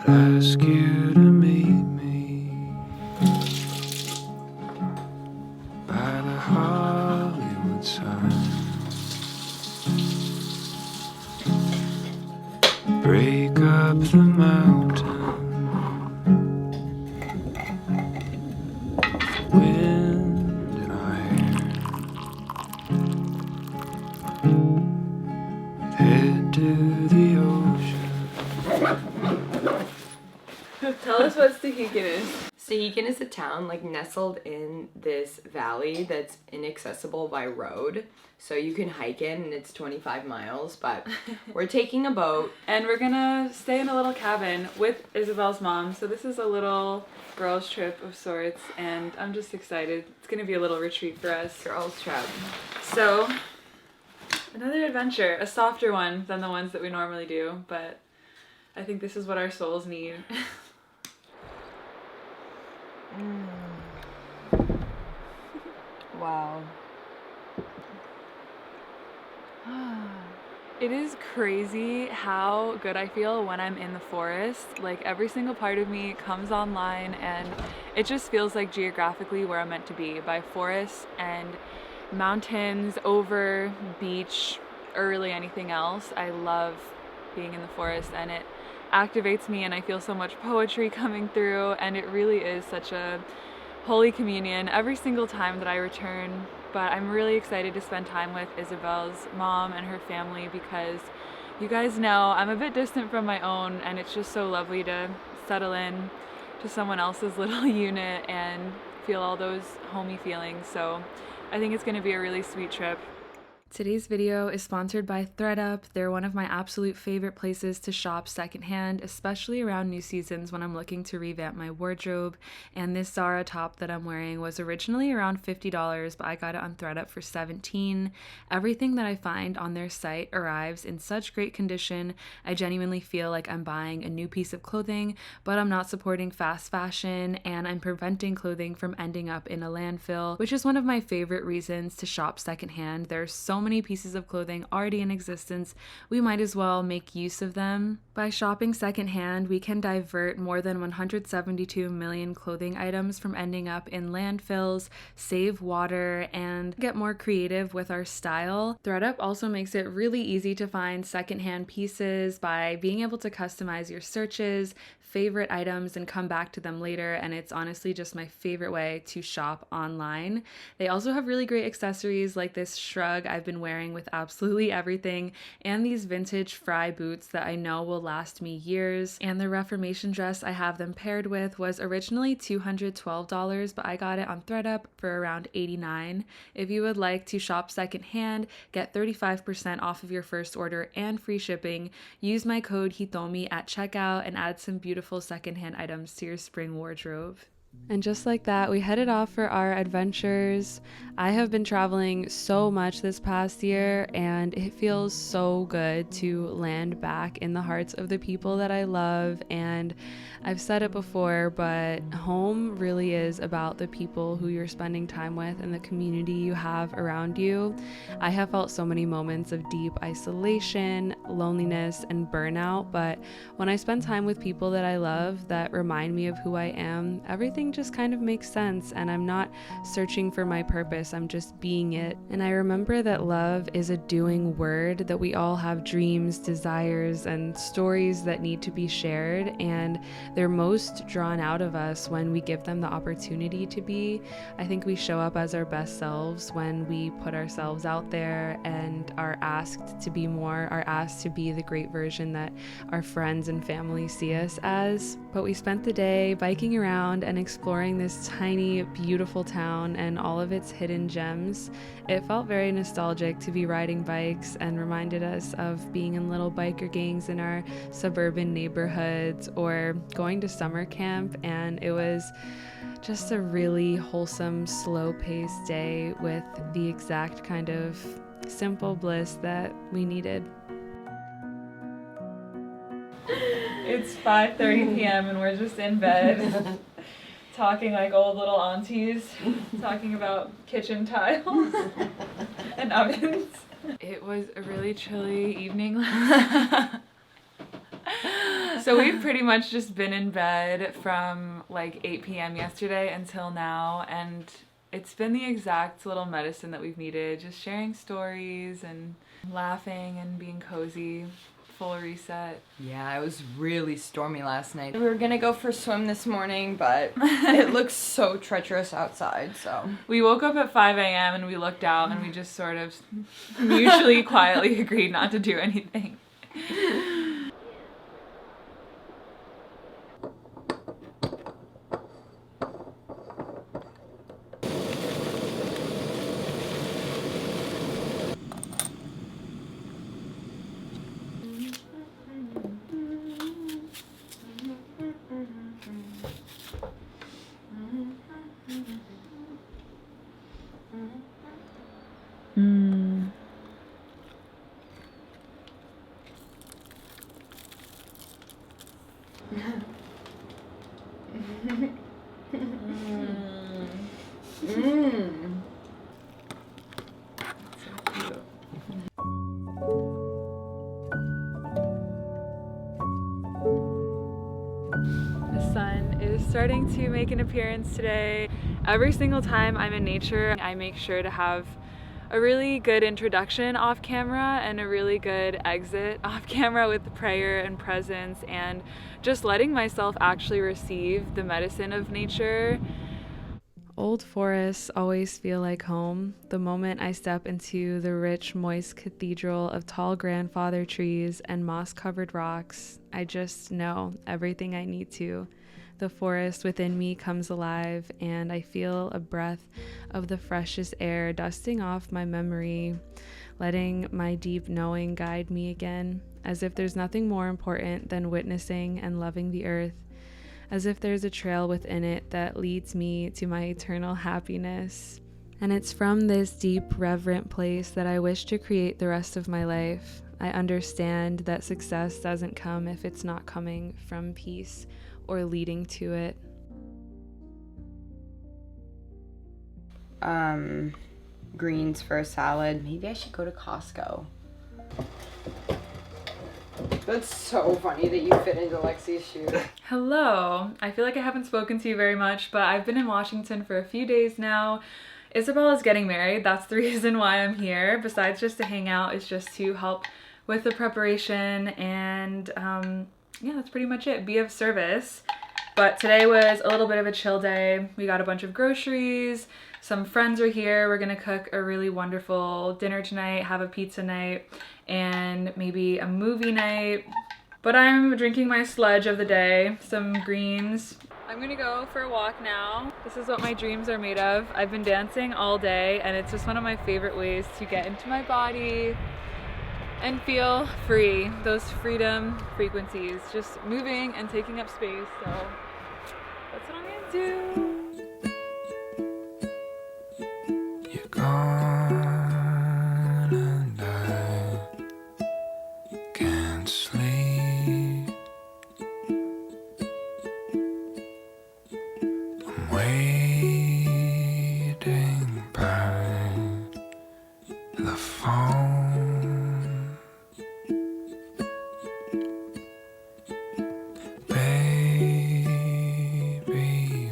Ask you to meet me by the Hollywood sign. Break up the mountain, wind in our hair. Head to the ocean. Tell us what Stehekin is. Stehekin is a town like nestled in this valley that's inaccessible by road. So you can hike in and it's 25 miles, but we're taking a boat. And we're gonna stay in a little cabin with Isabel's mom. So this is a little girls trip of sorts and I'm just excited. It's gonna be a little retreat for us. Girls trip. So, another adventure. A softer one than the ones that we normally do, but I think this is what our souls need. Wow. It is crazy how good I feel when I'm in the forest. Like every single part of me comes online and it just feels like geographically where I'm meant to be, by forests and mountains over beach or really anything else. I love being in the forest and it activates me and I feel so much poetry coming through and it really is such a holy communion every single time that I return. But I'm really excited to spend time with Isabel's mom and her family because you guys know I'm a bit distant from my own and it's just so lovely to settle in to someone else's little unit and feel all those homey feelings. So I think it's going to be a really sweet trip. Today's video is sponsored by thredUP. They're one of my absolute favorite places to shop secondhand, especially around new seasons when I'm looking to revamp my wardrobe. And this Zara top that I'm wearing was originally around $50, but I got it on thredUP for $17. Everything that I find on their site arrives in such great condition. I genuinely feel like I'm buying a new piece of clothing, but I'm not supporting fast fashion and I'm preventing clothing from ending up in a landfill, which is one of my favorite reasons to shop secondhand. There's so many pieces of clothing already in existence, we might as well make use of them. By shopping secondhand, we can divert more than 172 million clothing items from ending up in landfills, save water, and get more creative with our style. thredUP also makes it really easy to find secondhand pieces by being able to customize your searches, favorite items, and come back to them later, and it's honestly just my favorite way to shop online. They also have really great accessories like this shrug I've been wearing with absolutely everything, and these vintage fry boots that I know will last me years. And the Reformation dress I have them paired with was originally $212, but I got it on thredUP for around $89. If you would like to shop secondhand, get 35% off of your first order and free shipping, use my code Hitomi at checkout and add some beautiful secondhand items to your spring wardrobe. And just like that, we headed off for our adventures. I have been traveling so much this past year, and it feels so good to land back in the hearts of the people that I love. And I've said it before, but home really is about the people who you're spending time with and the community you have around you. I have felt so many moments of deep isolation, loneliness, and burnout, but when I spend time with people that I love that remind me of who I am, everything just kind of makes sense, and I'm not searching for my purpose, I'm just being it. And I remember that love is a doing word, that we all have dreams, desires, and stories that need to be shared, and they're most drawn out of us when we give them the opportunity to be. I think we show up as our best selves when we put ourselves out there and are asked to be more, are asked to be the great version that our friends and family see us as. But we spent the day biking around and exploring exploring this tiny, beautiful town and all of its hidden gems, it felt very nostalgic to be riding bikes and reminded us of being in little biker gangs in our suburban neighborhoods or going to summer camp. And it was just a really wholesome, slow-paced day with the exact kind of simple bliss that we needed. It's 5:30 p.m. and we're just in bed talking like old little aunties, talking about kitchen tiles and ovens. It was a really chilly evening. So we've pretty much just been in bed from like 8 p.m. yesterday until now, and it's been the exact little medicine that we've needed, just sharing stories and laughing and being cozy. Full reset. Yeah, it was really stormy last night. We were gonna go for a swim this morning, but it looks so treacherous outside, so. We woke up at 5 a.m. and we looked out and we just sort of mutually quietly agreed not to do anything. The sun is starting to make an appearance today. Every single time I'm in nature, I make sure to have a really good introduction off camera and a really good exit off camera with prayer and presence and just letting myself actually receive the medicine of nature. Old forests always feel like home. The moment I step into the rich, moist cathedral of tall grandfather trees and moss-covered rocks, I just know everything I need to. The forest within me comes alive, and I feel a breath of the freshest air dusting off my memory, letting my deep knowing guide me again, as if there's nothing more important than witnessing and loving the earth, as if there's a trail within it that leads me to my eternal happiness. And it's from this deep, reverent place that I wish to create the rest of my life. I understand that success doesn't come if it's not coming from peace or leading to it. Greens for a salad. Maybe I should go to Costco. That's so funny that you fit into Lexi's shoes. Hello. I feel like I haven't spoken to you very much, but I've been in Washington for a few days now. Isabel is getting married. That's the reason why I'm here. Besides just to hang out, it's just to help with the preparation and yeah, that's pretty much it. Be of service. But today was a little bit of a chill day. We got a bunch of groceries. Some friends are here. We're gonna cook a really wonderful dinner tonight, have a pizza night, and maybe a movie night. But I'm drinking my sludge of the day, some greens. I'm gonna go for a walk now. This is what my dreams are made of. I've been dancing all day, and it's just one of my favorite ways to get into my body and feel free. Those freedom frequencies, just moving and taking up space. So that's what I'm gonna do. You're gone and I can't sleep. I'm waiting by the phone. Baby,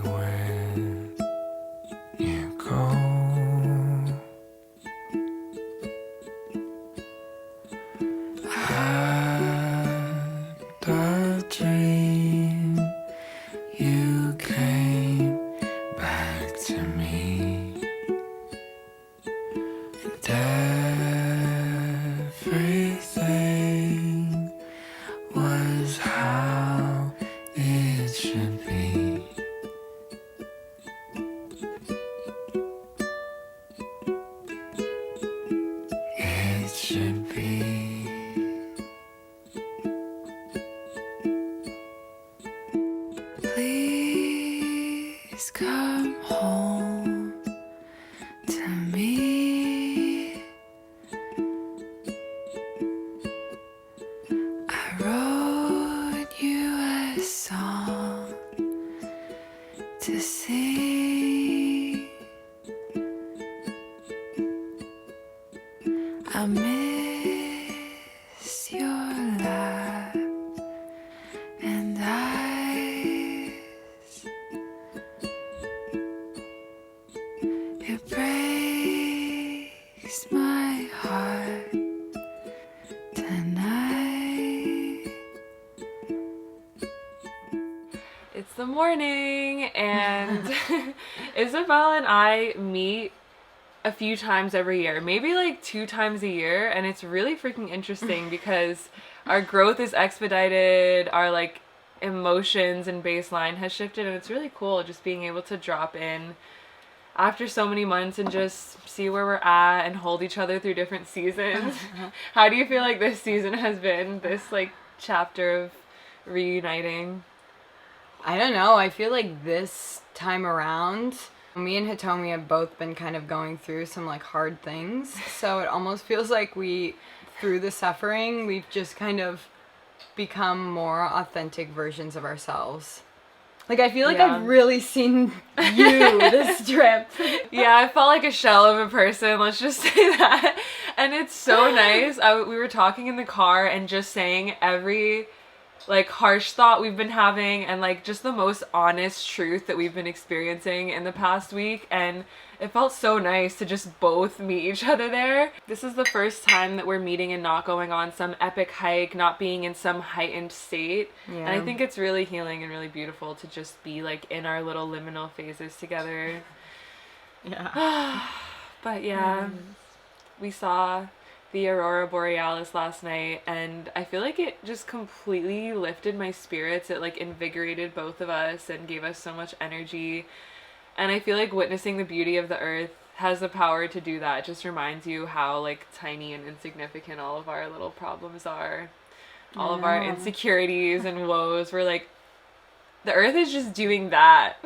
when you go, had a dream you came Please come home to me. I wrote you a song to sing. I miss your laugh and eyes. It breaks my heart tonight. It's the morning, and Isabel and I meet a few times every year, maybe like 2 times a year, and it's really freaking interesting because our growth is expedited, our like emotions and baseline has shifted, and it's really cool just being able to drop in after so many months and just see where we're at and hold each other through different seasons. How do you feel like this season has been, this like chapter of reuniting? I don't know. I feel like this time around, me and Hitomi have both been kind of going through some like hard things. So it almost feels like through the suffering, we've just kind of become more authentic versions of ourselves. Like, I feel like Yeah. I've really seen you this trip. Yeah, I felt like a shell of a person, let's just say that. And it's so nice. We were talking in the car and just saying every like harsh thought we've been having and like just the most honest truth that we've been experiencing in the past week, and it felt so nice to just both meet each other there. This is the first time that we're meeting and not going on some epic hike, not being in some heightened state. Yeah. And I think it's really healing and really beautiful to just be like in our little liminal phases together. Yeah. But yeah, we saw the Aurora Borealis last night, and I feel like it just completely lifted my spirits. It like invigorated both of us and gave us so much energy. And I feel like witnessing the beauty of the earth has the power to do that. It just reminds you how like tiny and insignificant all of our little problems are. All of our insecurities and woes. We're like, the earth is just doing that.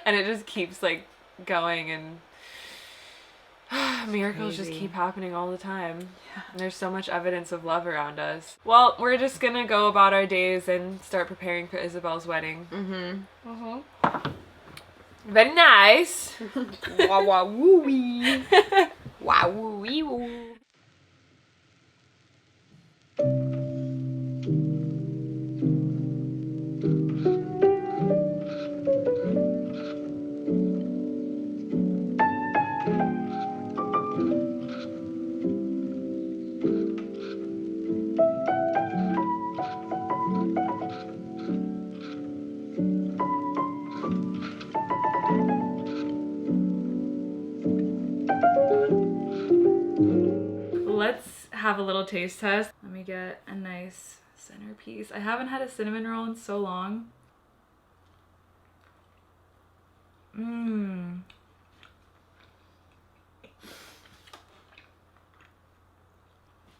And it just keeps like going, and miracles just keep happening all the time. Yeah. There's so much evidence of love around us. Well, we're just gonna go about our days and start preparing for Isabel's wedding. Very nice. Wah wah woo wee. Wah woo wee woo. Let's have a little taste test. Let me get a nice centerpiece. I haven't had a cinnamon roll in so long.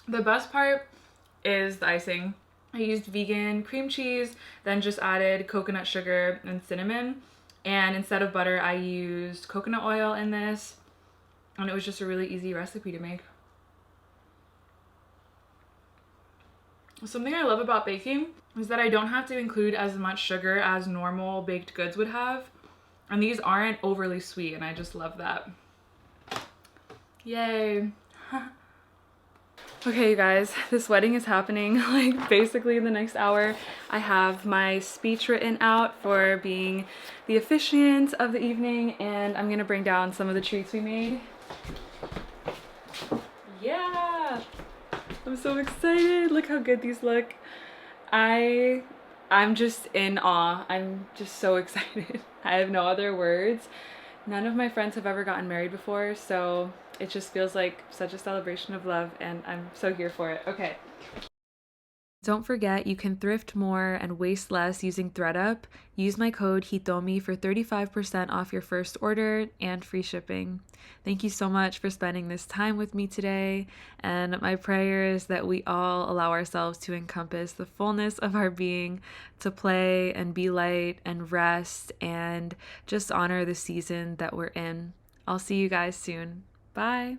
The best part is the icing. I used vegan cream cheese, then just added coconut sugar and cinnamon. And instead of butter, I used coconut oil in this. And it was just a really easy recipe to make. Something I love about baking is that I don't have to include as much sugar as normal baked goods would have. And these aren't overly sweet, and I just love that. Yay. Okay, you guys, this wedding is happening like basically in the next hour. I have my speech written out for being the officiant of the evening, and I'm gonna bring down some of the treats we made. Yeah, I'm so excited. Look how good these look. I'm just in awe. I'm just so excited. I have no other words. None of my friends have ever gotten married before, so it just feels like such a celebration of love, and I'm so here for it. Okay. Don't forget, you can thrift more and waste less using ThreadUp. Use my code Hitomi for 35% off your first order and free shipping. Thank you so much for spending this time with me today, and my prayer is that we all allow ourselves to encompass the fullness of our being, to play and be light and rest and just honor the season that we're in. I'll see you guys soon. Bye.